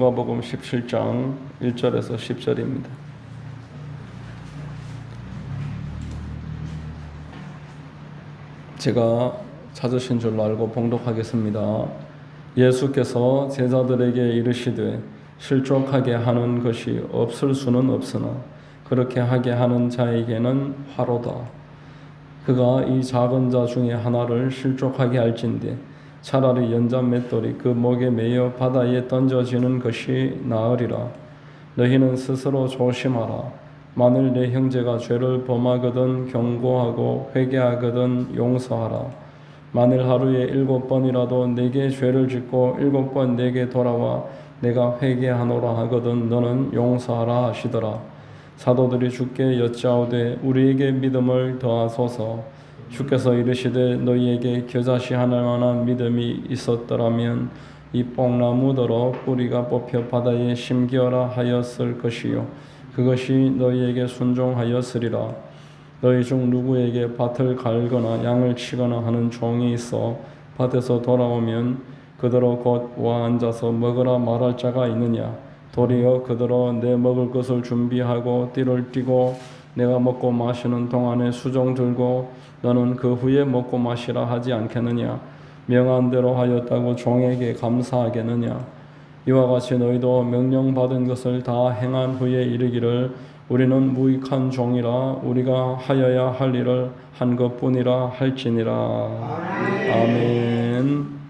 누가복음 17장 1절에서 10절입니다. 제가 찾으신 줄로 알고 봉독하겠습니다. 예수께서 제자들에게 이르시되 실족하게 하는 것이 없을 수는 없으나 그렇게 하게 하는 자에게는 화로다. 그가 이 작은 자 중에 하나를 실족하게 할진대 차라리 연자 맷돌이 그 목에 매여 바다에 던져지는 것이 나으리라. 너희는 스스로 조심하라. 만일 내 형제가 죄를 범하거든 경고하고 회개하거든 용서하라. 만일 하루에 7번이라도 내게 죄를 짓고 7번 내게 돌아와 내가 회개하노라 하거든 너는 용서하라 하시더라. 사도들이 주께 여짜오되 우리에게 믿음을 더하소서. 주께서 이르시되 너희에게 겨자씨 하나만한 믿음이 있었더라면 이 뽕나무더러 뿌리가 뽑혀 바다에 심기어라 하였을 것이요 그것이 너희에게 순종하였으리라. 너희 중 누구에게 밭을 갈거나 양을 치거나 하는 종이 있어 밭에서 돌아오면 그대로 곧 와 앉아서 먹으라 말할 자가 있느냐. 도리어 그대로 내 먹을 것을 준비하고 띠를 띠고 내가 먹고 마시는 동안에 수종 들고 너는 그 후에 먹고 마시라 하지 않겠느냐. 명한 대로 하였다고 종에게 감사하겠느냐. 이와 같이 너희도 명령받은 것을 다 행한 후에 이르기를 우리는 무익한 종이라 우리가 하여야 할 일을 한 것뿐이라 할지니라. 아멘.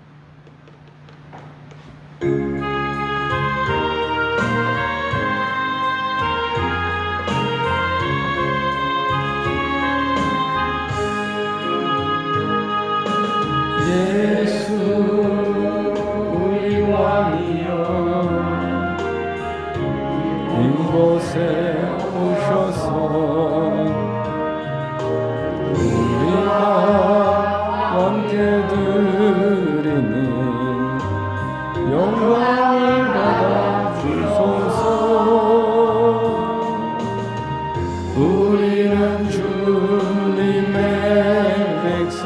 예수 우리 왕이여 이곳에 오셔서 우리가 함께 드리니 영광을 받아 주소서. 우리는 주님의 백성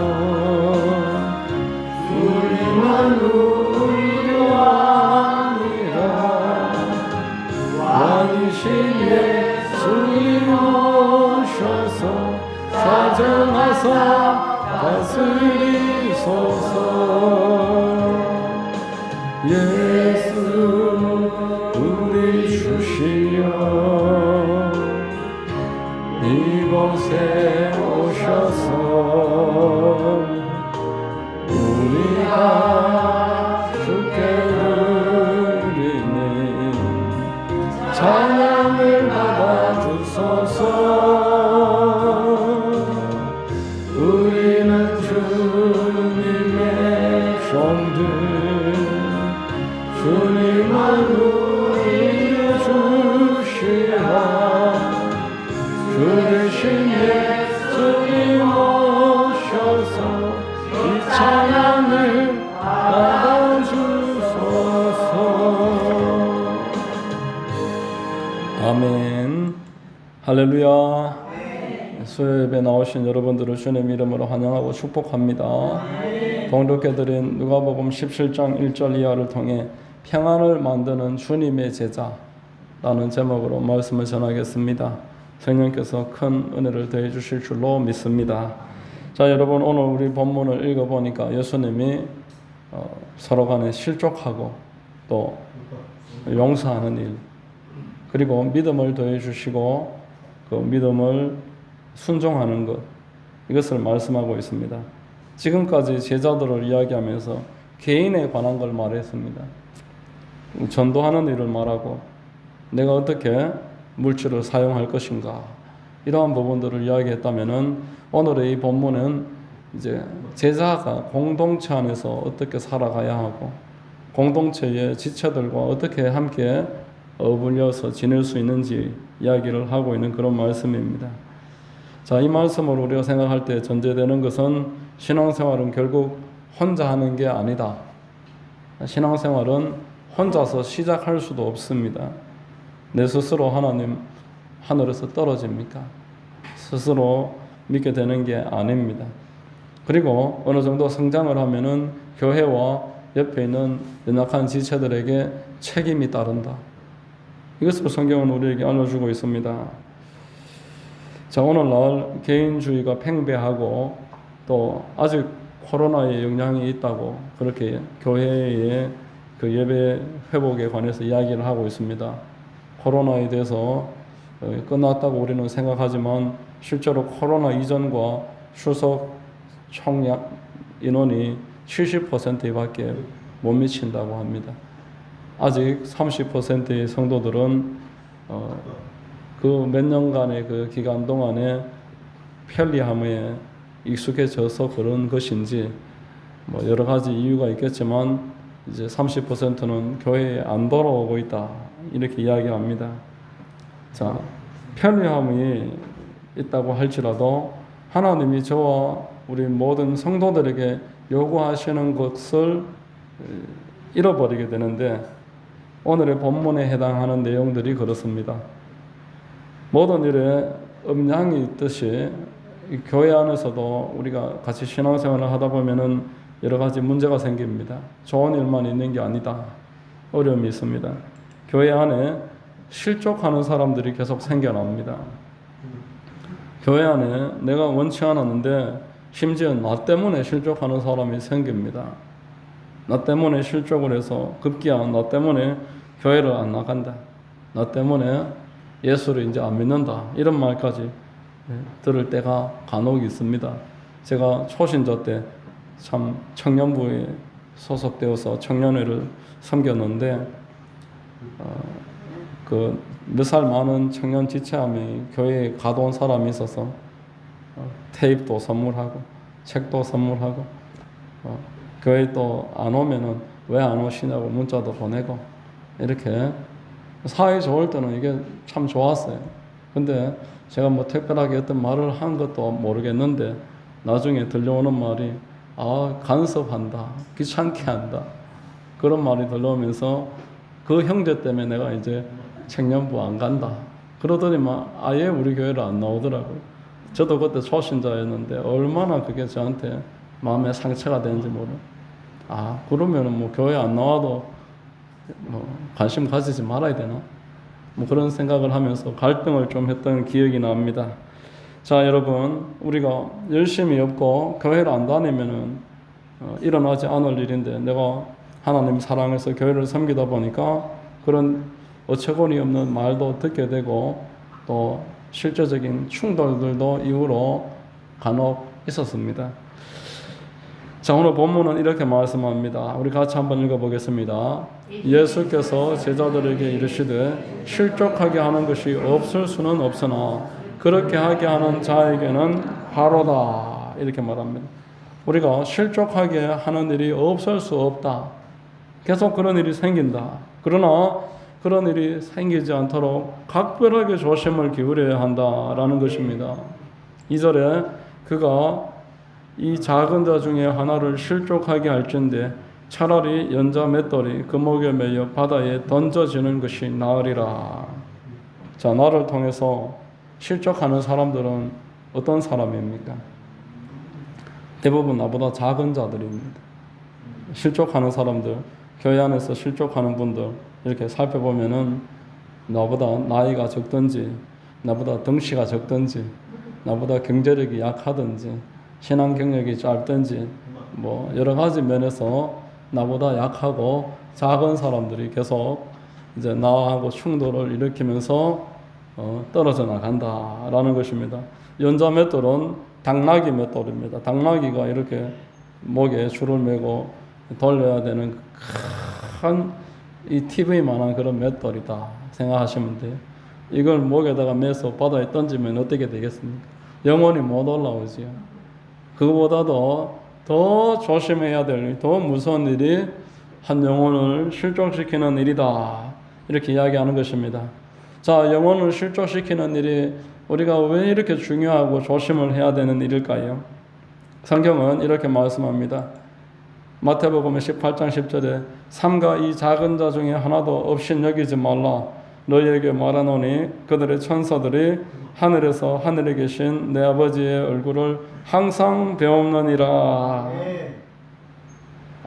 우리만 우리 왕이라 왕이신 예수님 오셔서 사정하사 다스리소서. 예수 우리 주시여 이곳에 오셔서 우리가 주께 드리니 찬양을 받아 주소서. 우리는 주님의 종들 주님만 우리 주시라. 주 대신 예수님 오셔서 이 찬양을 받아주소서. 아멘. 할렐루야. 수요예배 나오신 여러분들을 주님 이름으로 환영하고 축복합니다. 봉독해드린 누가복음 17장 1절 이하를 통해 평안을 만드는 주님의 제자라는 제목으로 말씀을 전하겠습니다. 성령께서 큰 은혜를 더해 주실 줄로 믿습니다. 자, 여러분, 오늘 우리 본문을 읽어보니까 예수님이 서로 간에 실족하고 또 용서하는 일, 그리고 믿음을 더해 주시고 그 믿음을 순종하는 것, 이것을 말씀하고 있습니다. 지금까지 제자들을 이야기하면서 개인에 관한 걸 말했습니다. 전도하는 일을 말하고 내가 어떻게 물질을 사용할 것인가, 이러한 부분들을 이야기했다면은 오늘의 이 본문은 이제 제자가 공동체 안에서 어떻게 살아가야 하고 공동체의 지체들과 어떻게 함께 어울려서 지낼 수 있는지 이야기를 하고 있는 그런 말씀입니다. 자, 이 말씀을 우리가 생각할 때 전제되는 것은 신앙생활은 결국 혼자 하는 게 아니다. 신앙생활은 혼자서 시작할 수도 없습니다. 내 스스로 하나님 하늘에서 떨어집니까? 스스로 믿게 되는 게 아닙니다. 그리고 어느 정도 성장을 하면은 교회와 옆에 있는 연약한 지체들에게 책임이 따른다. 이것을 성경은 우리에게 알려주고 있습니다. 자, 오늘날 개인주의가 팽배하고 또 아직 코로나의 영향이 있다고 그렇게 교회의 그 예배 회복에 관해서 이야기를 하고 있습니다. 코로나에 대해서 끝났다고 우리는 생각하지만 실제로 코로나 이전과 출석 총 인원이 70%밖에 못 미친다고 합니다. 아직 30%의 성도들은 그 몇 년간의 그 기간 동안에 편리함에 익숙해져서 그런 것인지 뭐 여러 가지 이유가 있겠지만 이제 30%는 교회에 안 돌아오고 있다 이렇게 이야기합니다. 자, 편리함이 있다고 할지라도 하나님이 저와 우리 모든 성도들에게 요구하시는 것을 잃어버리게 되는데 오늘의 본문에 해당하는 내용들이 그렇습니다. 모든 일에 음양이 있듯이 교회 안에서도 우리가 같이 신앙생활을 하다 보면은 여러 가지 문제가 생깁니다. 좋은 일만 있는 게 아니다. 어려움이 있습니다. 교회 안에 실족하는 사람들이 계속 생겨납니다. 교회 안에 내가 원치 않았는데 심지어 나 때문에 실족하는 사람이 생깁니다. 나 때문에 실족을 해서 급기야 나 때문에 교회를 안 나간다. 나 때문에 예수를 이제 안 믿는다. 이런 말까지 들을 때가 간혹 있습니다. 제가 초신자 때 참 청년부에 소속되어서 청년회를 섬겼는데 그 몇 살 많은 청년 지체함이 교회에 가져온 사람이 있어서 테이프도 선물하고 책도 선물하고 교회 또 안 오면은 왜 안 오시냐고 문자도 보내고 이렇게 사이 좋을 때는 이게 참 좋았어요. 근데 제가 뭐 특별하게 어떤 말을 한 것도 모르겠는데 나중에 들려오는 말이 간섭한다, 귀찮게 한다 그런 말이 들려오면서 그 형제 때문에 내가 이제 청년부 안 간다 그러더니만 아예 우리 교회를 안 나오더라고요. 저도 그때 초신자였는데 얼마나 그게 저한테 마음에 상처가 되는지 그러면은 뭐 교회 안 나와도 뭐 관심 가지지 말아야 되나? 뭐 그런 생각을 하면서 갈등을 좀 했던 기억이 납니다. 자, 여러분, 우리가 열심히 없고 교회를 안 다니면은 일어나지 않을 일인데 내가 하나님 사랑해서 교회를 섬기다 보니까 그런 어처구니 없는 말도 듣게 되고 또 실제적인 충돌들도 이후로 간혹 있었습니다. 자, 오늘 본문은 이렇게 말씀합니다. 우리 같이 한번 읽어보겠습니다. 예수께서 제자들에게 이르시되 실족하게 하는 것이 없을 수는 없으나 그렇게 하게 하는 자에게는 바로다. 이렇게 말합니다. 우리가 실족하게 하는 일이 없을 수 없다. 계속 그런 일이 생긴다. 그러나 그런 일이 생기지 않도록 각별하게 조심을 기울여야 한다라는 것입니다. 2절에 그가 이 작은 자 중에 하나를 실족하게 할진대 차라리 연자 맷돌이 금옥에 매여 바다에 던져지는 것이 나으리라. 자, 나를 통해서 실족하는 사람들은 어떤 사람입니까? 대부분 나보다 작은 자들입니다. 실족하는 사람들, 교회 안에서 실족하는 분들 이렇게 살펴보면은 나보다 나이가 적든지 나보다 덩치가 적든지 나보다 경제력이 약하든지 신앙 경력이 짧든지 뭐 여러 가지 면에서 나보다 약하고 작은 사람들이 계속 이제 나하고 충돌을 일으키면서 떨어져 나간다라는 것입니다. 연자 맷돌은 당나귀 맷돌입니다. 당나귀가 이렇게 목에 줄을 매고 돌려야 되는 큰 이 TV만한 그런 맷돌이다 생각하시면 돼요. 이걸 목에다가 매서 바다에 던지면 어떻게 되겠습니까? 영원히 못 올라오지요. 그거보다도 더 조심해야 될 일, 더 무서운 일이 한 영혼을 실족시키는 일이다. 이렇게 이야기하는 것입니다. 자, 영혼을 실족시키는 일이 우리가 왜 이렇게 중요하고 조심을 해야 되는 일일까요? 성경은 이렇게 말씀합니다. 마태복음 18장 10절에 삼가 이 작은 자 중에 하나도 없인 여기지 말라. 너희에게 말하노니 그들의 천사들이 하늘에서 하늘에 계신 내 아버지의 얼굴을 항상 배우느니라.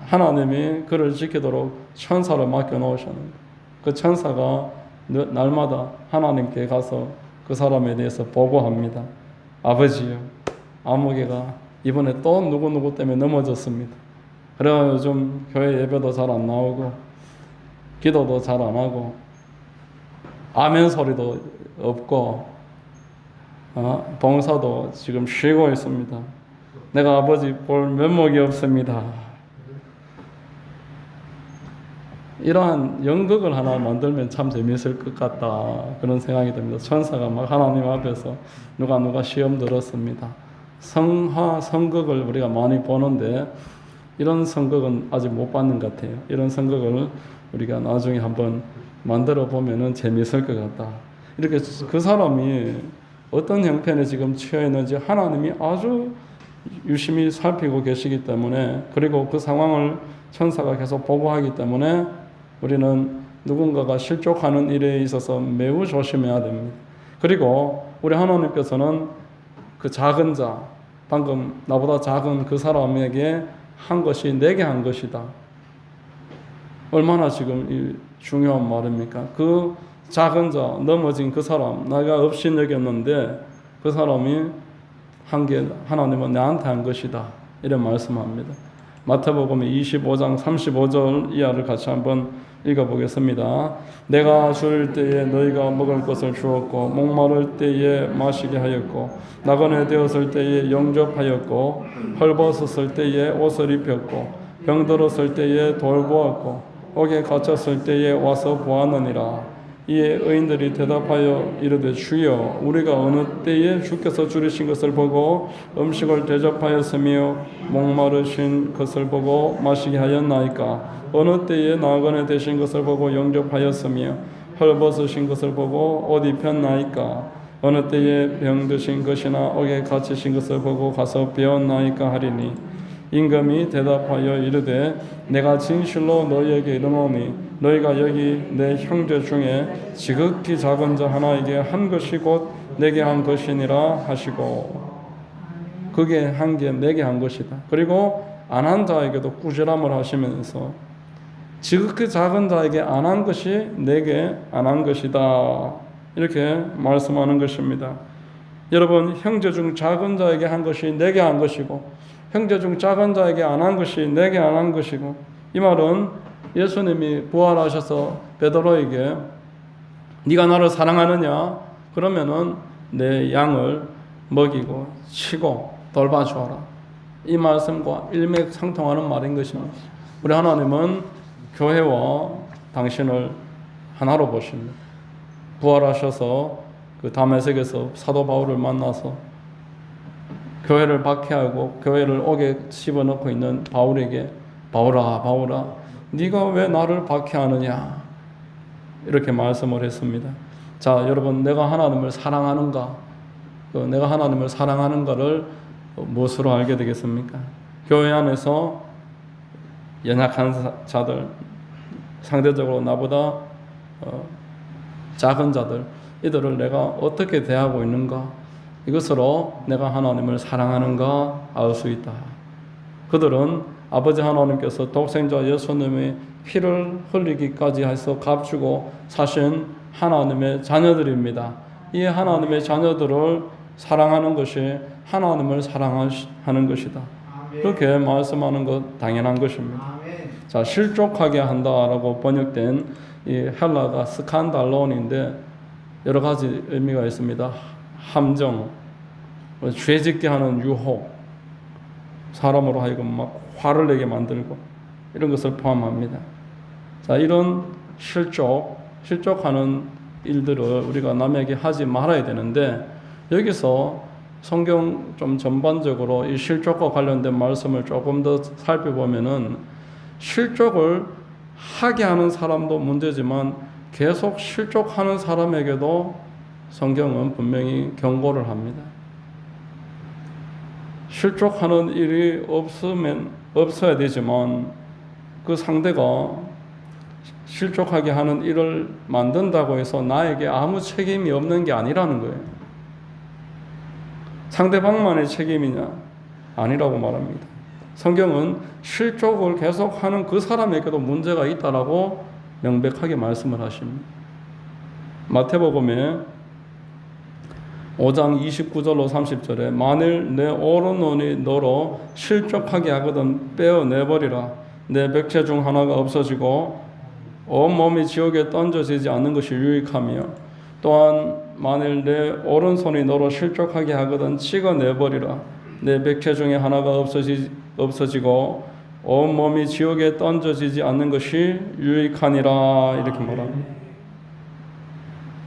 하나님이 그를 지키도록 천사를 맡겨 놓으셨는데 그 천사가 날마다 하나님께 가서 그 사람에 대해서 보고합니다. 아버지요, 아무개가 이번에 또 누구 때문에 넘어졌습니다. 그래서 요즘 교회 예배도 잘 안 나오고 기도도 잘 안 하고 아멘 소리도 없고 봉사도 지금 쉬고 있습니다. 내가 아버지 볼 면목이 없습니다. 이러한 연극을 하나 만들면 참 재미있을 것 같다, 그런 생각이 듭니다. 천사가 막 하나님 앞에서 누가 시험 들었습니다. 성화, 성극을 우리가 많이 보는데 이런 성극은 아직 못 봤는 것 같아요. 이런 성극을 우리가 나중에 한번 만들어 보면은 재미있을 것 같다. 이렇게 그 사람이 어떤 형편에 지금 처해 있는지 하나님이 아주 유심히 살피고 계시기 때문에, 그리고 그 상황을 천사가 계속 보고하기 때문에 우리는 누군가가 실족하는 일에 있어서 매우 조심해야 됩니다. 그리고 우리 하나님께서는 그 작은 자, 방금 나보다 작은 그 사람에게 한 것이 내게 한 것이다. 얼마나 지금 중요한 말입니까? 그 작은 자, 넘어진 그 사람, 내가 업신여겼는데 그 사람이 한 게 하나님은 내한테 한 것이다, 이런 말씀합니다. 마태복음 25장 35절 이하를 같이 한번 읽어보겠습니다. 내가 줄 때에 너희가 먹을 것을 주었고, 목마를 때에 마시게 하였고, 나그네 되었을 때에 영접하였고, 헐벗었을 때에 옷을 입혔고, 병들었을 때에 돌보았고, 옥에 갇혔을 때에 와서 보았느니라. 이에 의인들이 대답하여 이르되 주여, 우리가 어느 때에 주께서 줄이신 것을 보고 음식을 대접하였으며 목마르신 것을 보고 마시게 하였나이까? 어느 때에 나그네 되신 것을 보고 영접하였으며 헐벗으신 것을 보고 옷 입혔나이까? 어느 때에 병드신 것이나 옥에 갇히신 것을 보고 가서 배웠나이까 하리니, 임금이 대답하여 이르되 내가 진실로 너희에게 이르노니 너희가 여기 내 형제 중에 지극히 작은 자 하나에게 한 것이 곧 내게 한 것이니라 하시고, 그게 한 게 내게 한 것이다. 그리고 안 한 자에게도 꾸지람을 하시면서 지극히 작은 자에게 안 한 것이 내게 안 한 것이다, 이렇게 말씀하는 것입니다. 여러분, 형제 중 작은 자에게 한 것이 내게 한 것이고, 형제 중 작은 자에게 안 한 것이 내게 안 한 것이고, 이 말은 예수님이 부활하셔서 베드로에게 네가 나를 사랑하느냐? 그러면은 내 양을 먹이고 치고 돌봐주어라, 이 말씀과 일맥상통하는 말인 것입니다. 우리 하나님은 교회와 당신을 하나로 보십니다. 부활하셔서 그 다메섹에서 사도 바울을 만나서 교회를 박해하고 교회를 옥에 집어넣고 있는 바울에게 바울아, 바울아, 네가 왜 나를 박해하느냐, 이렇게 말씀을 했습니다. 자, 여러분, 내가 하나님을 사랑하는가? 내가 하나님을 사랑하는가를 무엇으로 알게 되겠습니까? 교회 안에서 연약한 자들, 상대적으로 나보다 작은 자들, 이들을 내가 어떻게 대하고 있는가? 이것으로 내가 하나님을 사랑하는가 알 수 있다. 그들은 아버지 하나님께서 독생자 예수님의 피를 흘리기까지 해서 값주고 사신 하나님의 자녀들입니다. 이 하나님의 자녀들을 사랑하는 것이 하나님을 사랑하는 것이다. 그렇게 말씀하는 것 당연한 것입니다. 자, 실족하게 한다라고 번역된 이 헬라가 스칸달론인데 여러 가지 의미가 있습니다. 함정, 죄짓게 하는 유혹, 사람으로 하여금 막 화를 내게 만들고 이런 것을 포함합니다. 자, 이런 실족하는 일들을 우리가 남에게 하지 말아야 되는데, 여기서 성경 좀 전반적으로 이 실족과 관련된 말씀을 조금 더 살펴보면은 실족을 하게 하는 사람도 문제지만 계속 실족하는 사람에게도 성경은 분명히 경고를 합니다. 실족하는 일이 없어야 되지만 그 상대가 실족하게 하는 일을 만든다고 해서 나에게 아무 책임이 없는 게 아니라는 거예요. 상대방만의 책임이냐? 아니라고 말합니다. 성경은 실족을 계속하는 그 사람에게도 문제가 있다라고 명백하게 말씀을 하십니다. 마태복음에 5장 29절로 30절에 만일 내 오른눈이 너로 실족하게 하거든 빼어내버리라. 내 백체 중 하나가 없어지고 온몸이 지옥에 던져지지 않는 것이 유익하며 또한 만일 내 오른손이 너로 실족하게 하거든 찍어내버리라. 내 백체 중에 하나가 없어지고 온몸이 지옥에 던져지지 않는 것이 유익하니라. 이렇게 말합니다.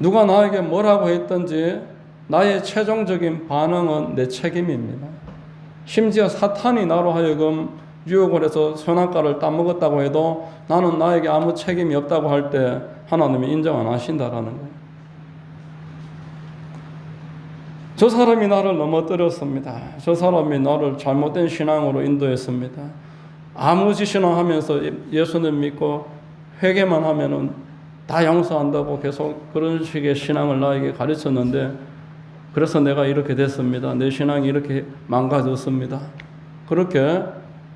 누가 나에게 뭐라고 했든지 나의 최종적인 반응은 내 책임입니다. 심지어 사탄이 나로 하여금 유혹을 해서 선악과를 따먹었다고 해도 나는 나에게 아무 책임이 없다고 할 때 하나님이 인정 안 하신다라는 거예요. 저 사람이 나를 넘어뜨렸습니다. 저 사람이 나를 잘못된 신앙으로 인도했습니다. 아무 짓이나 하면서 예수님 믿고 회개만 하면은 다 용서한다고 계속 그런 식의 신앙을 나에게 가르쳤는데 그래서 내가 이렇게 됐습니다. 내 신앙이 이렇게 망가졌습니다. 그렇게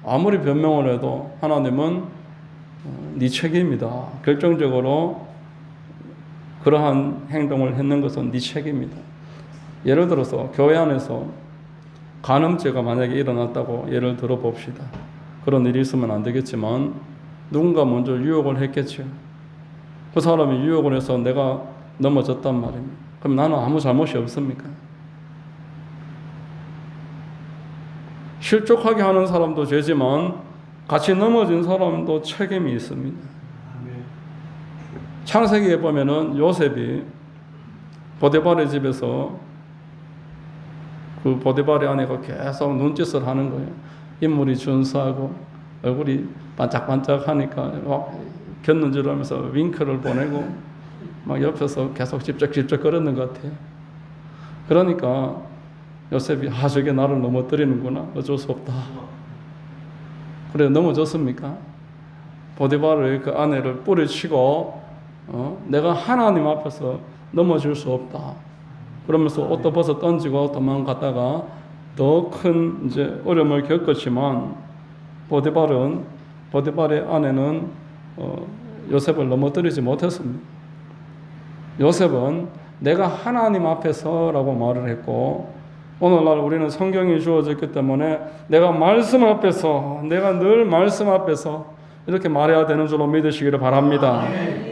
아무리 변명을 해도 하나님은 네 책임이다. 결정적으로 그러한 행동을 했는 것은 네 책임이다. 예를 들어서 교회 안에서 간음죄가 만약에 일어났다고 예를 들어 봅시다. 그런 일이 있으면 안 되겠지만 누군가 먼저 유혹을 했겠죠. 그 사람이 유혹을 해서 내가 넘어졌단 말입니다. 그럼 나는 아무 잘못이 없습니까? 실족하게 하는 사람도 죄지만 같이 넘어진 사람도 책임이 있습니다. 창세기에 보면은 요셉이 보디발의 집에서 그 보디발의 아내가 계속 눈짓을 하는 거예요. 인물이 준수하고 얼굴이 반짝반짝하니까 막 곁눈질 하면서 윙크를 보내고 막 옆에서 계속 찝쩍찝쩍 거렸는 것 같아요. 그러니까 요셉이 저게 나를 넘어뜨리는구나. 어쩔 수 없다. 그래 넘어졌습니까? 보디발의 그 아내를 뿌리치고 내가 하나님 앞에서 넘어질 수 없다. 그러면서 옷도 벗어 던지고 도망갔다가 더 큰 이제 어려움을 겪었지만 보디발의 아내는 요셉을 넘어뜨리지 못했습니다. 요셉은 내가 하나님 앞에서라고 말을 했고 오늘날 우리는 성경이 주어졌기 때문에 내가 말씀 앞에서 내가 늘 말씀 앞에서 이렇게 말해야 되는 줄로 믿으시기를 바랍니다.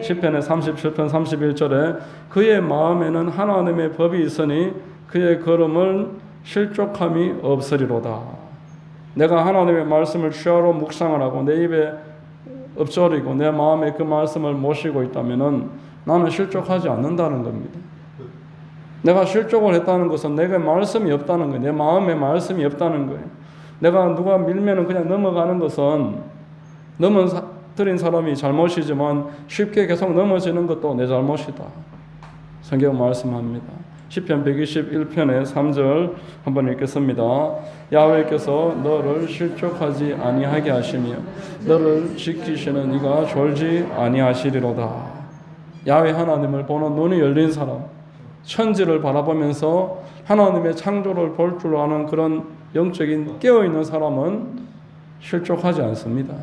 시편의 37편 31절에 그의 마음에는 하나님의 법이 있으니 그의 걸음은 실족함이 없으리로다. 내가 하나님의 말씀을 취하로 묵상을 하고 내 입에 엎조리고 내 마음에 그 말씀을 모시고 있다면은 나는 실족하지 않는다는 겁니다. 내가 실족을 했다는 것은 내게 말씀이 없다는 거예요. 내 마음에 말씀이 없다는 거예요. 내가 누가 밀면은 그냥 넘어가는 것은 넘어뜨린 사람이 잘못이지만 쉽게 계속 넘어지는 것도 내 잘못이다. 성경 말씀합니다. 시편 121편의 3절 한번 읽겠습니다. 야훼께서 너를 실족하지 아니하게 하시며 너를 지키시는 이가 졸지 아니하시리로다. 야훼 하나님을 보는 눈이 열린 사람, 천지를 바라보면서 하나님의 창조를 볼 줄 아는 그런 영적인 깨어있는 사람은 실족하지 않습니다.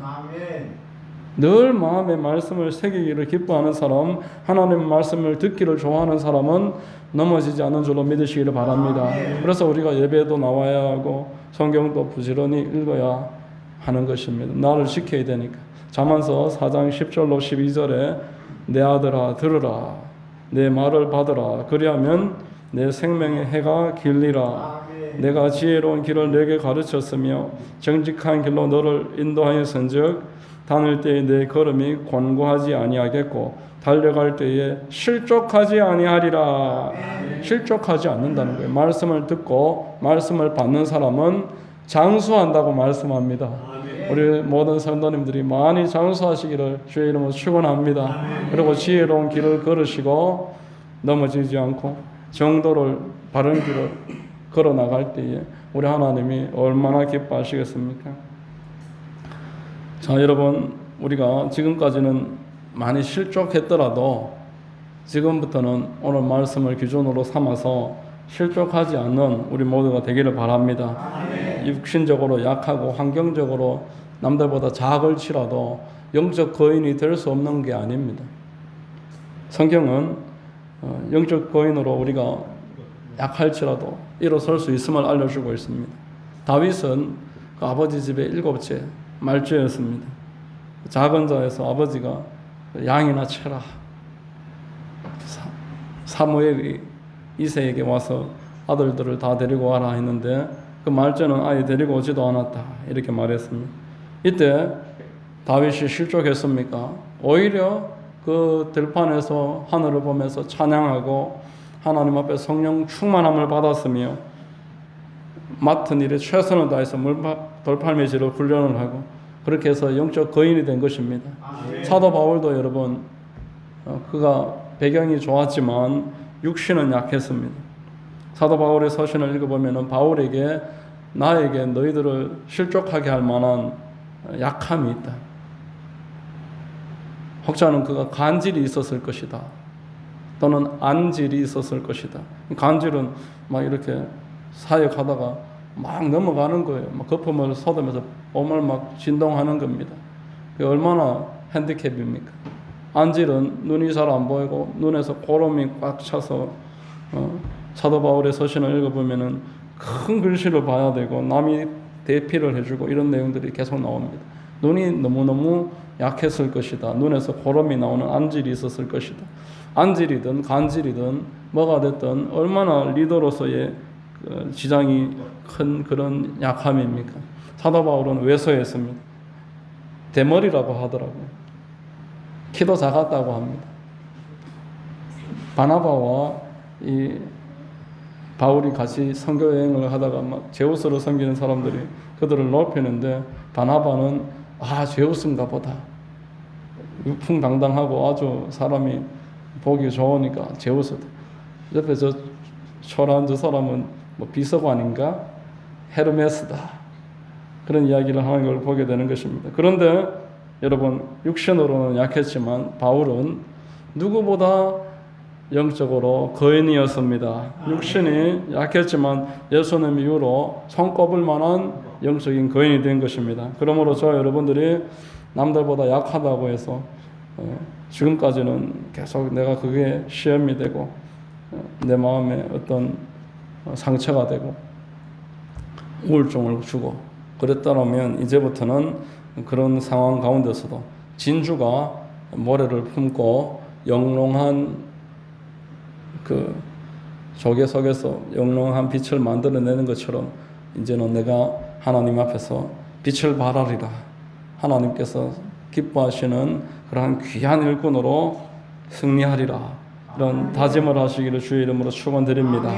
늘 마음의 말씀을 새기기를 기뻐하는 사람, 하나님의 말씀을 듣기를 좋아하는 사람은 넘어지지 않는 줄로 믿으시기를 바랍니다. 그래서 우리가 예배도 나와야 하고 성경도 부지런히 읽어야 하는 것입니다. 나를 지켜야 되니까. 잠언서 4장 10절로 12절에 내 아들아 들으라 내 말을 받으라 그리하면 내 생명의 해가 길리라. 내가 지혜로운 길을 내게 가르쳤으며 정직한 길로 너를 인도하였은즉 다닐 때에 내 걸음이 곤고하지 아니하겠고 달려갈 때에 실족하지 아니하리라. 실족하지 않는다는 거예요. 말씀을 듣고 말씀을 받는 사람은 장수한다고 말씀합니다. 우리 모든 성도님들이 많이 장수하시기를 주의 이름으로 축원합니다. 그리고 지혜로운 길을 걸으시고 넘어지지 않고 정도를 바른 길을 걸어 나갈 때에 우리 하나님이 얼마나 기뻐하시겠습니까? 자, 여러분, 우리가 지금까지는 많이 실족했더라도 지금부터는 오늘 말씀을 기준으로 삼아서 실족하지 않는 우리 모두가 되기를 바랍니다. 육신적으로 약하고 환경적으로 남들보다 작을지라도 영적 거인이 될 수 없는 게 아닙니다. 성경은 영적 거인으로 우리가 약할지라도 일어설 수 있음을 알려주고 있습니다. 다윗은 그 아버지 집의 7째 말주였습니다. 작은 자에서 아버지가 양이나 쳐라. 사무엘이 이새에게 와서 아들들을 다 데리고 와라 했는데 그 말주는 아예 데리고 오지도 않았다 이렇게 말했습니다. 이때 다윗이 실족했습니까? 오히려 그 들판에서 하늘을 보면서 찬양하고 하나님 앞에 성령 충만함을 받았으며 맡은 일에 최선을 다해서 돌팔매질을 훈련을 하고 그렇게 해서 영적 거인이 된 것입니다. 사도 바울도 여러분 그가 배경이 좋았지만 육신은 약했습니다. 사도 바울의 서신을 읽어보면 바울에게 나에게 너희들을 실족하게 할 만한 약함이 있다. 혹자는 그가 간질이 있었을 것이다. 또는 안질이 있었을 것이다. 간질은 막 이렇게 사역하다가 막 넘어가는 거예요. 막 거품을 쏟으면서 몸을 막 진동하는 겁니다. 그게 얼마나 핸디캡입니까? 안질은 눈이 잘 안 보이고 눈에서 고름이 꽉 차서 사도 바울의 서신을 읽어보면은 큰 글씨를 봐야 되고 남이 대피를 해주고 이런 내용들이 계속 나옵니다. 눈이 너무너무 약했을 것이다. 눈에서 고름이 나오는 안질이 있었을 것이다. 안질이든 간질이든 뭐가 됐든 얼마나 리더로서의 지장이 큰 그런 약함입니까? 사도 바울은 왜소했습니다. 대머리라고 하더라고요. 키도 작았다고 합니다. 바나바와 이 바울이 같이 선교 여행을 하다가 막 제우스를 섬기는 사람들이 그들을 높이는데 바나바는 제우스인가 보다. 위풍당당하고 아주 사람이 보기 좋으니까 제우스다. 옆에 저 초라한 저 사람은 뭐 비서관인가? 헤르메스다. 그런 이야기를 하는 걸 보게 되는 것입니다. 그런데 여러분 육신으로는 약했지만 바울은 누구보다 영적으로 거인이었습니다. 육신이 약했지만 예수님 이후로 손꼽을 만한 영적인 거인이 된 것입니다. 그러므로 저 여러분들이 남들보다 약하다고 해서 지금까지는 계속 내가 그게 시험이 되고 내 마음에 어떤 상처가 되고 우울증을 주고 그랬다면 이제부터는 그런 상황 가운데서도 진주가 모래를 품고 영롱한 그 조개 속에서 영롱한 빛을 만들어내는 것처럼 이제는 내가 하나님 앞에서 빛을 발하리라. 하나님께서 기뻐하시는 그러한 귀한 일꾼으로 승리하리라. 이런 다짐을 하시기를 주의 이름으로 축원드립니다.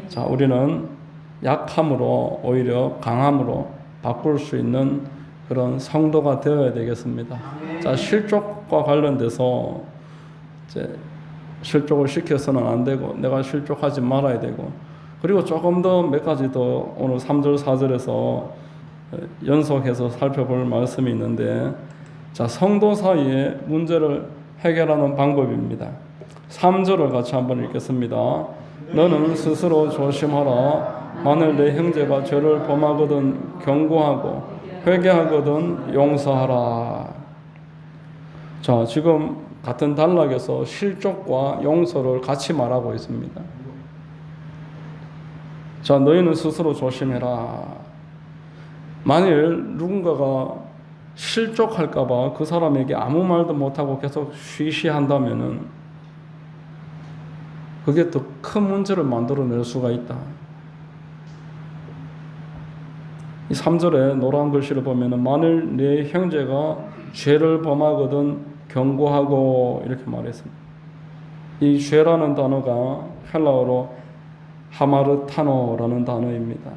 자, 우리는 약함으로 오히려 강함으로 바꿀 수 있는 그런 성도가 되어야 되겠습니다. 자, 실족과 관련돼서 이제 실족을 시켜서는 안 되고 내가 실족하지 말아야 되고 그리고 조금 더 몇 가지 더 오늘 3절 4절에서 연속해서 살펴볼 말씀이 있는데 자, 성도 사이의 문제를 해결하는 방법입니다. 3절을 같이 한번 읽겠습니다. 너는 스스로 조심하라. 만일 내 형제가 죄를 범하거든 경고하고 회개하거든 용서하라. 자, 지금 같은 단락에서 실족과 용서를 같이 말하고 있습니다. 자, 너희는 스스로 조심해라. 만일 누군가가 실족할까봐 그 사람에게 아무 말도 못하고 계속 쉬쉬한다면은 그게 더 큰 문제를 만들어낼 수가 있다. 이 3절에 노란 글씨를 보면은 만일 내 형제가 죄를 범하거든 경고하고 이렇게 말했습니다. 이 죄라는 단어가 헬라어로 하마르타노라는 단어입니다.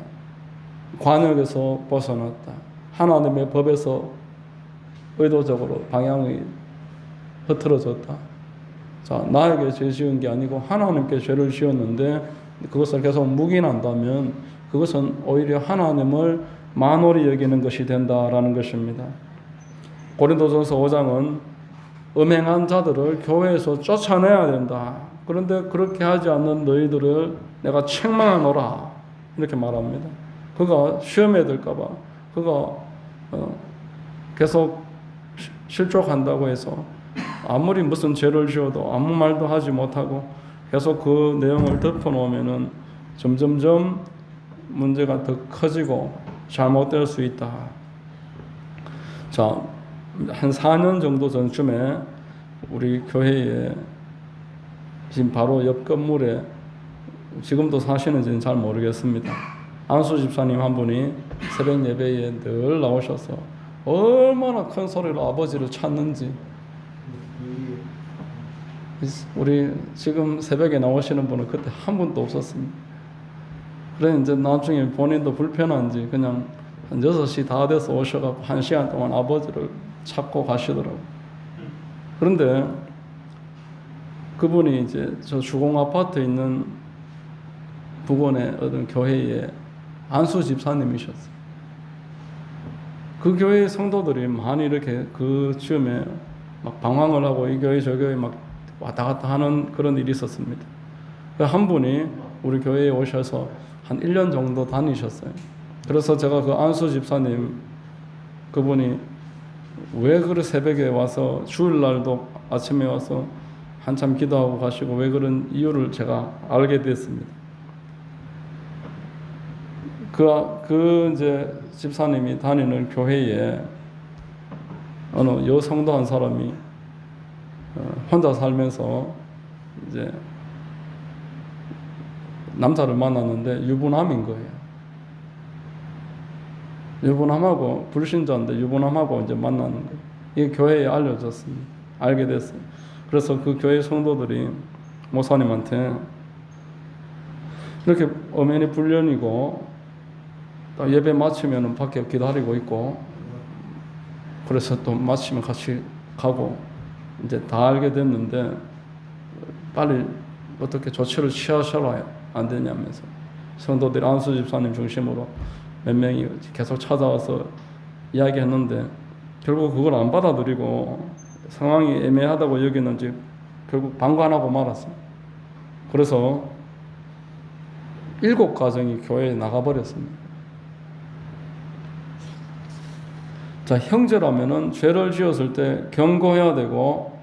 관역에서 벗어났다. 하나님의 법에서 의도적으로 방향이 흐트러졌다. 자, 나에게 죄 지은 게 아니고 하나님께 죄를 지었는데 그것을 계속 묵인한다면 그것은 오히려 하나님을 만홀히 여기는 것이 된다라는 것입니다. 고린도전서 5장은 음행한 자들을 교회에서 쫓아내야 된다. 그런데 그렇게 하지 않는 너희들을 내가 책망하노라. 이렇게 말합니다. 그가 시험에 들까 봐 그가 계속 실족한다고 해서 아무리 무슨 죄를 지어도 아무 말도 하지 못하고 계속 그 내용을 덮어놓으면은 점점점 문제가 더 커지고 잘못될 수 있다. 자, 한 4년 정도 전쯤에 우리 교회에 지금 바로 옆 건물에 지금도 사시는지는 잘 모르겠습니다. 안수 집사님 한 분이 새벽 예배에 늘 나오셔서 얼마나 큰 소리로 아버지를 찾는지. 우리 지금 새벽에 나오시는 분은 그때 한 분도 없었습니다. 그래 이제 나중에 본인도 불편한지 그냥 한 6시 다 돼서 오셔갖고 1시간 동안 아버지를 찾고 가시더라고요. 그런데 그분이 이제 저 주공 아파트에 있는 부근의 어떤 교회에 안수 집사님이셨어요. 그 교회의 성도들이 많이 이렇게 그 즈음에 막 방황을 하고 이 교회 저 교회 막 왔다 갔다 하는 그런 일이 있었습니다. 한 분이 우리 교회에 오셔서 한 1년 정도 다니셨어요. 그래서 제가 그 안수 집사님 그분이 왜 그런 새벽에 와서 주일날도 아침에 와서 한참 기도하고 가시고 왜 그런 이유를 제가 알게 됐습니다. 그 이제 집사님이 다니는 교회에 어느 여성도 한 사람이 혼자 살면서 이제 남자를 만났는데 유부남인 거예요. 유부남하고 불신자인데 유부남하고 이제 만나는 거예요. 이게 교회에 알려졌습니다. 알게 됐어요. 그래서 그 교회 성도들이 목사님한테 이렇게 엄연히 불륜이고 또 예배 마치면 밖에 기다리고 있고 그래서 또 마치면 같이 가고 이제 다 알게 됐는데 빨리 어떻게 조치를 취하셔야 안 되냐면서 성도들이 안수 집사님 중심으로 몇 명이 계속 찾아와서 이야기했는데 결국 그걸 안 받아들이고 상황이 애매하다고 여기는지 결국 방관하고 말았습니다. 그래서 7가정이 교회에 나가버렸습니다. 자, 형제라면은 죄를 지었을 때 경고해야 되고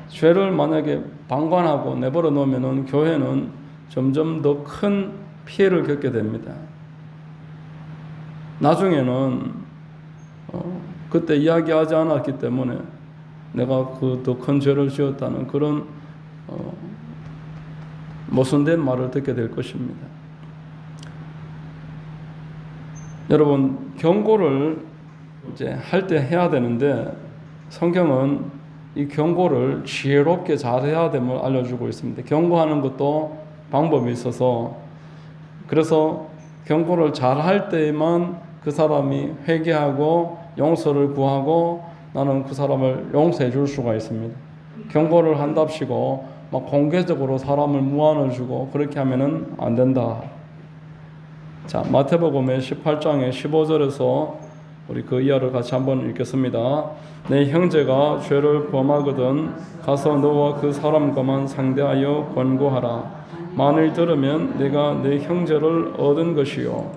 죄를 만약에 방관하고 내버려 놓으면은 교회는 점점 더 큰 피해를 겪게 됩니다. 나중에는 그때 이야기하지 않았기 때문에 내가 그 더 큰 죄를 지었다는 그런 모순된 말을 듣게 될 것입니다. 여러분, 경고를 이제 할 때 해야 되는데 성경은 이 경고를 지혜롭게 잘 해야 됨을 알려주고 있습니다. 경고하는 것도 방법이 있어서 그래서 경고를 잘 할 때에만 그 사람이 회개하고 용서를 구하고 나는 그 사람을 용서해 줄 수가 있습니다. 경고를 한답시고 막 공개적으로 사람을 무안을 주고 그렇게 하면은 안 된다. 자, 마태복음의 18장의 15절에서 우리 그 이하를 같이 한번 읽겠습니다. 내 형제가 죄를 범하거든 가서 너와 그 사람과만 상대하여 권고하라. 만일 들으면 내가 내 형제를 얻은 것이요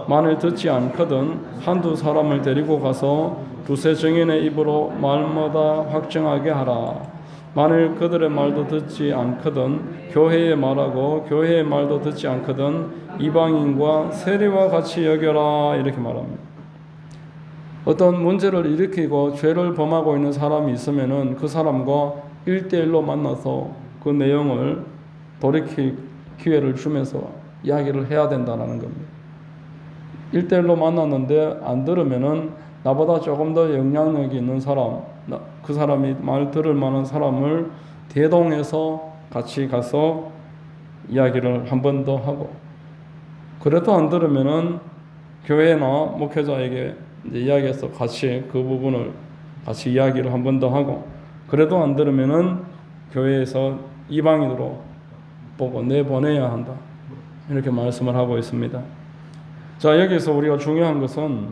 만일 듣지 않거든 한두 사람을 데리고 가서 두세 증인의 입으로 말마다 확증하게 하라. 만일 그들의 말도 듣지 않거든 교회의 말하고 교회의 말도 듣지 않거든 이방인과 세리와 같이 여겨라. 이렇게 말합니다. 어떤 문제를 일으키고 죄를 범하고 있는 사람이 있으면은 그 사람과 1대1로 만나서 그 내용을 돌이킬 기회를 주면서 이야기를 해야 된다는 겁니다. 1대1로 만났는데 안 들으면은 나보다 조금 더 영향력이 있는 사람, 그 사람이 말 들을 만한 사람을 대동해서 같이 가서 이야기를 한 번 더 하고, 그래도 안 들으면은 교회나 목회자에게 이제 이야기해서 같이 그 부분을 같이 이야기를 한 번 더 하고, 그래도 안 들으면은 교회에서 이방인으로 보고 내보내야 한다. 이렇게 말씀을 하고 있습니다. 자, 여기서 우리가 중요한 것은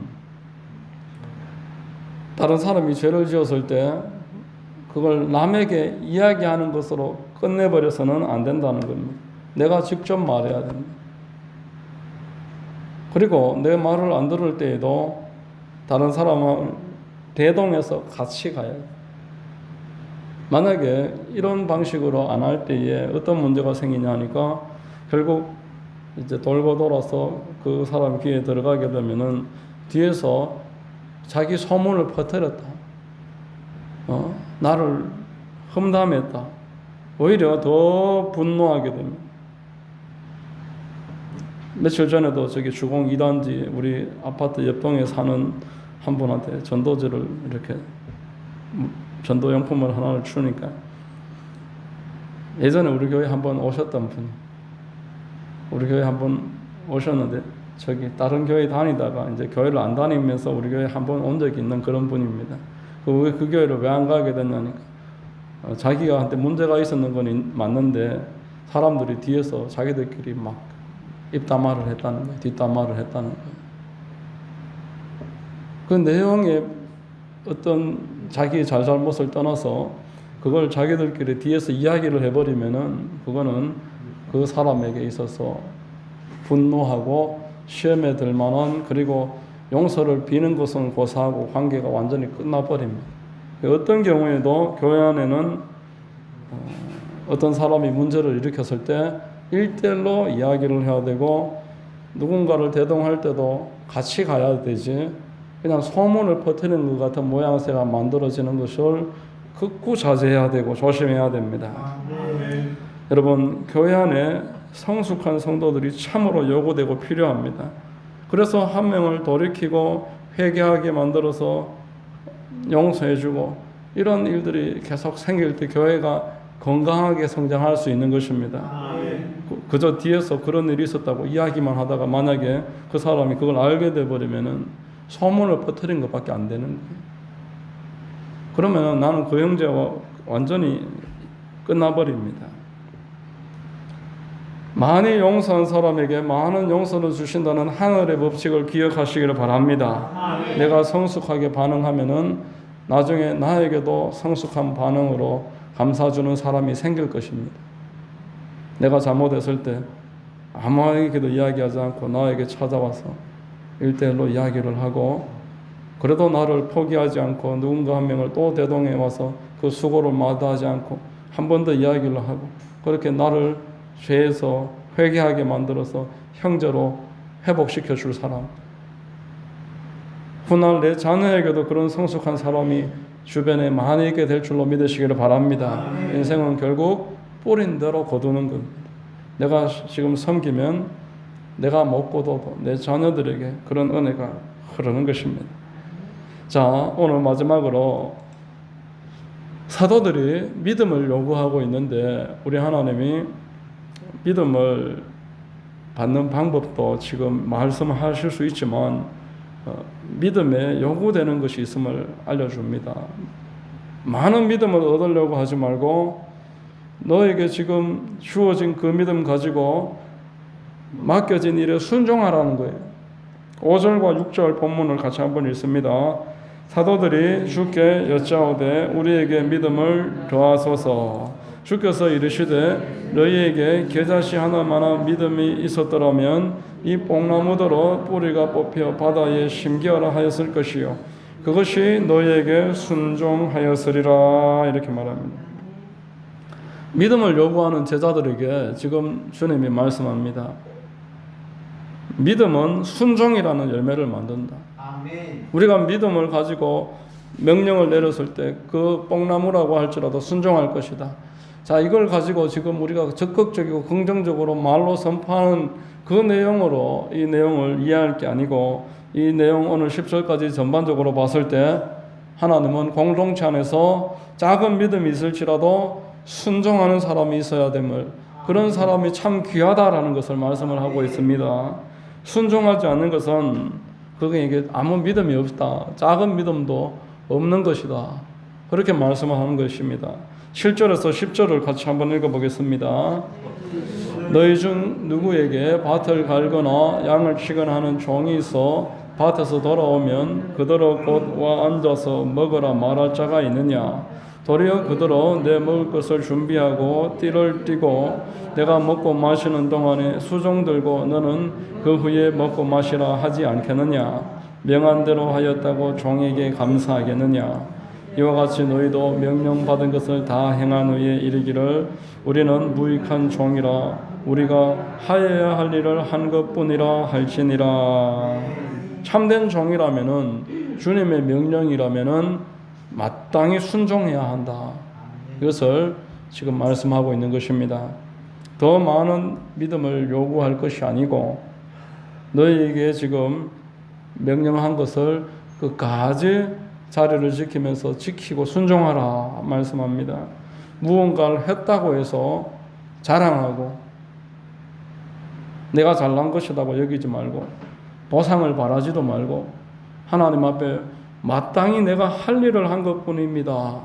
다른 사람이 죄를 지었을 때 그걸 남에게 이야기하는 것으로 끝내버려서는 안 된다는 겁니다. 내가 직접 말해야 됩니다. 그리고 내 말을 안 들을 때에도 다른 사람을 대동해서 같이 가야 돼. 만약에 이런 방식으로 안 할 때에 어떤 문제가 생기냐 하니까 결국 이제 돌고 돌아서 그 사람 귀에 들어가게 되면은 뒤에서 자기 소문을 퍼뜨렸다. 나를 험담했다. 오히려 더 분노하게 됩니다. 며칠 전에도 저기 주공 2단지 우리 아파트 옆동에 사는 한 분한테 전도지를 이렇게 전도용품을 하나를 주니까 예전에 우리 교회 한번 오셨던 분, 우리 교회 한번 오셨는데 저기 다른 교회 다니다가 이제 교회를 안 다니면서 우리 교회 한번 온 적이 있는 그런 분입니다. 그 교회를 왜 안 가게 됐냐니까 자기가 한테 문제가 있었는 건 맞는데 사람들이 뒤에서 자기들끼리 막 입담화를 했다는 거예요. 뒷담화를 했다는 거예요. 그 내용에 어떤 자기의 잘잘못을 떠나서 그걸 자기들끼리 뒤에서 이야기를 해버리면은 그거는 그 사람에게 있어서 분노하고 시험에 들 만한, 그리고 용서를 비는 것은 고사하고 관계가 완전히 끝나버립니다. 어떤 경우에도 교회 안에는 어떤 사람이 문제를 일으켰을 때 1대1로 이야기를 해야 되고 누군가를 대동할 때도 같이 가야 되지, 그냥 소문을 퍼뜨리는 것 같은 모양새가 만들어지는 것을 극구 자제해야 되고 조심해야 됩니다. 여러분, 교회 안에 성숙한 성도들이 참으로 요구되고 필요합니다. 그래서 한 명을 돌이키고 회개하게 만들어서 용서해주고 이런 일들이 계속 생길 때 교회가 건강하게 성장할 수 있는 것입니다. 그저 뒤에서 그런 일이 있었다고 이야기만 하다가 만약에 그 사람이 그걸 알게 돼버리면은 소문을 퍼뜨린 것밖에 안 되는 거예요. 그러면 나는 그 형제와 완전히 끝나버립니다. 많이 용서한 사람에게 많은 용서를 주신다는 하늘의 법칙을 기억하시기를 바랍니다. 내가 성숙하게 반응하면은 나중에 나에게도 성숙한 반응으로 감사주는 사람이 생길 것입니다. 내가 잘못했을 때 아무에게도 이야기하지 않고 나에게 찾아와서 1대1로 이야기를 하고, 그래도 나를 포기하지 않고 누군가 한 명을 또 대동해 와서 그 수고를 마다하지 않고 한 번 더 이야기를 하고, 그렇게 나를 죄에서 회개하게 만들어서 형제로 회복시켜 줄 사람, 훗날 내 자녀에게도 그런 성숙한 사람이 주변에 많이 있게 될 줄로 믿으시기를 바랍니다. 인생은 결국 뿌린 대로 거두는 겁니다. 내가 지금 섬기면 내가 먹고도 내 자녀들에게 그런 은혜가 흐르는 것입니다. 자, 오늘 마지막으로 사도들이 믿음을 요구하고 있는데 우리 하나님이 믿음을 받는 방법도 지금 말씀하실 수 있지만 믿음에 요구되는 것이 있음을 알려줍니다. 많은 믿음을 얻으려고 하지 말고 너에게 지금 주어진 그 믿음 가지고 맡겨진 일에 순종하라는 거예요. 5절과 6절 본문을 같이 한번 읽습니다. 사도들이 주께 여짜오되 우리에게 믿음을 더하소서. 주께서 이르시되 너희에게 겨자씨 하나만한 믿음이 있었더라면 이 뽕나무더러 뿌리가 뽑혀 바다에 심기하라 하였을 것이요 그것이 너희에게 순종하였으리라. 이렇게 말합니다. 믿음을 요구하는 제자들에게 지금 주님이 말씀합니다. 믿음은 순종이라는 열매를 만든다. 아멘. 우리가 믿음을 가지고 명령을 내렸을 때 그 뽕나무라고 할지라도 순종할 것이다. 자, 이걸 가지고 지금 우리가 적극적이고 긍정적으로 말로 선포하는 그 내용으로 이 내용을 이해할 게 아니고, 이 내용 오늘 10절까지 전반적으로 봤을 때 하나님은 공동체 안에서 작은 믿음이 있을지라도 순종하는 사람이 있어야 됨을, 그런 사람이 참 귀하다라는 것을 말씀을 하고 있습니다. 순종하지 않는 것은 그게 이게 아무 믿음이 없다, 작은 믿음도 없는 것이다, 그렇게 말씀을 하는 것입니다. 7절에서 10절을 같이 한번 읽어보겠습니다. 너희 중 누구에게 밭을 갈거나 양을 치거나 하는 종이 있어 밭에서 돌아오면 그대로 곧 와 앉아서 먹으라 말할 자가 있느냐? 도리어 그대로 내 먹을 것을 준비하고 띠를 띠고 내가 먹고 마시는 동안에 수종 들고 너는 그 후에 먹고 마시라 하지 않겠느냐? 명한대로 하였다고 종에게 감사하겠느냐. 이와 같이 너희도 명령받은 것을 다 행한 후에 이르기를 우리는 무익한 종이라 우리가 하여야 할 일을 한 것뿐이라 할지니라. 참된 종이라면은 주님의 명령이라면은 마땅히 순종해야 한다. 이것을 지금 말씀하고 있는 것입니다. 더 많은 믿음을 요구할 것이 아니고 너희에게 지금 명령한 것을 끝까지 자리를 지키면서 지키고 순종하라 말씀합니다. 무언가를 했다고 해서 자랑하고 내가 잘난 것이라고 여기지 말고 보상을 바라지도 말고 하나님 앞에 마땅히 내가 할 일을 한 것뿐입니다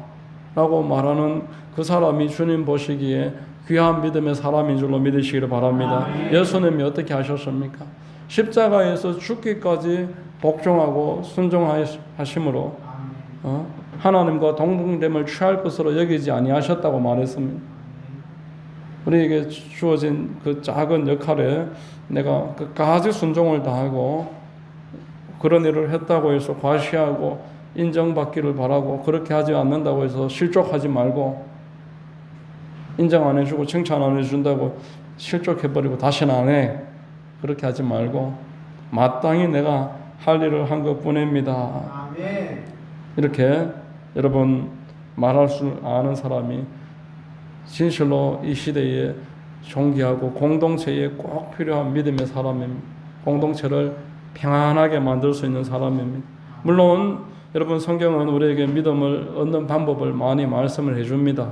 라고 말하는 그 사람이 주님 보시기에 귀한 믿음의 사람인 줄로 믿으시기를 바랍니다. 예수님이 어떻게 하셨습니까? 십자가에서 죽기까지 복종하고 순종하심으로 하나님과 동등됨을 취할 것으로 여기지 아니하셨다고 말했습니다. 우리에게 주어진 그 작은 역할에 내가 끝까지 순종을 다하고 그런 일을 했다고 해서 과시하고 인정받기를 바라고 그렇게 하지 않는다고 해서 실족하지 말고 인정 안 해주고 칭찬 안 해준다고 실족해버리고 다시는 안 해. 그렇게 하지 말고 마땅히 내가 할 일을 한 것뿐입니다. 아멘. 이렇게 여러분 말할 수 아는 사람이 진실로 이 시대에 존귀하고 공동체에 꼭 필요한 믿음의 사람입니다. 공동체를 평안하게 만들 수 있는 사람입니다. 물론 여러분 성경은 우리에게 믿음을 얻는 방법을 많이 말씀을 해줍니다.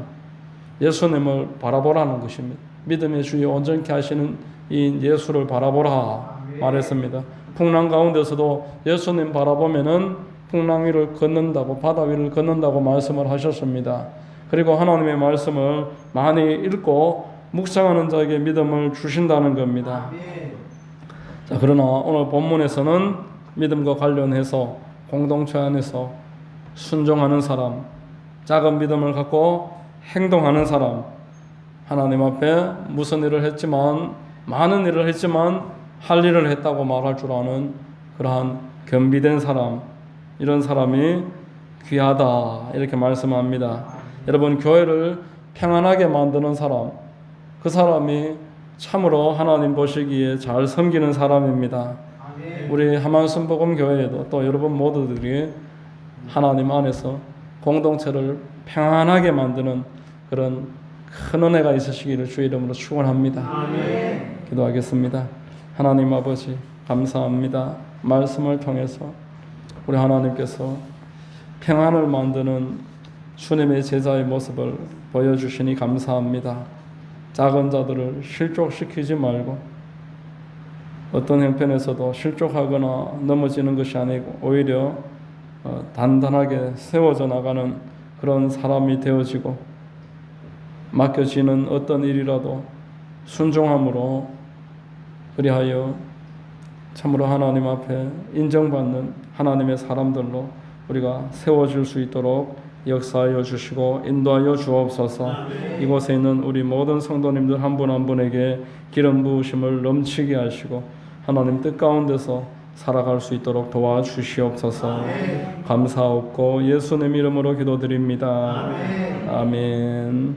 예수님을 바라보라는 것입니다. 믿음의 주여 온전케 하시는 이 예수를 바라보라 말했습니다. 풍랑 가운데서도 예수님 바라보면은 풍랑 위를 걷는다고 바다 위를 걷는다고 말씀을 하셨습니다. 그리고 하나님의 말씀을 많이 읽고 묵상하는 자에게 믿음을 주신다는 겁니다. 자, 그러나 오늘 본문에서는 믿음과 관련해서 공동체 안에서 순종하는 사람, 작은 믿음을 갖고 행동하는 사람, 하나님 앞에 무슨 일을 했지만 많은 일을 했지만 할 일을 했다고 말할 줄 아는 그러한 겸비된 사람, 이런 사람이 귀하다 이렇게 말씀합니다. 여러분 교회를 평안하게 만드는 사람, 그 사람이 참으로 하나님 보시기에 잘 섬기는 사람입니다. 우리 하만순복음 교회에도 또 여러분 모두들이 하나님 안에서 공동체를 평안하게 만드는 그런 큰 은혜가 있으시기를 주의 이름으로 축원합니다. 기도하겠습니다. 하나님 아버지 감사합니다. 말씀을 통해서 우리 하나님께서 평안을 만드는 주님의 제자의 모습을 보여주시니 감사합니다. 작은 자들을 실족시키지 말고 어떤 형편에서도 실족하거나 넘어지는 것이 아니고 오히려 단단하게 세워져 나가는 그런 사람이 되어지고 맡겨지는 어떤 일이라도 순종함으로 그리하여 참으로 하나님 앞에 인정받는 하나님의 사람들로 우리가 세워질 수 있도록 역사하여 주시고 인도하여 주옵소서. 이곳에 있는 우리 모든 성도님들 한 분 한 분에게 기름 부으심을 넘치게 하시고 하나님 뜻 가운데서 살아갈 수 있도록 도와주시옵소서. 감사옵고 예수님 이름으로 기도드립니다. 아멘.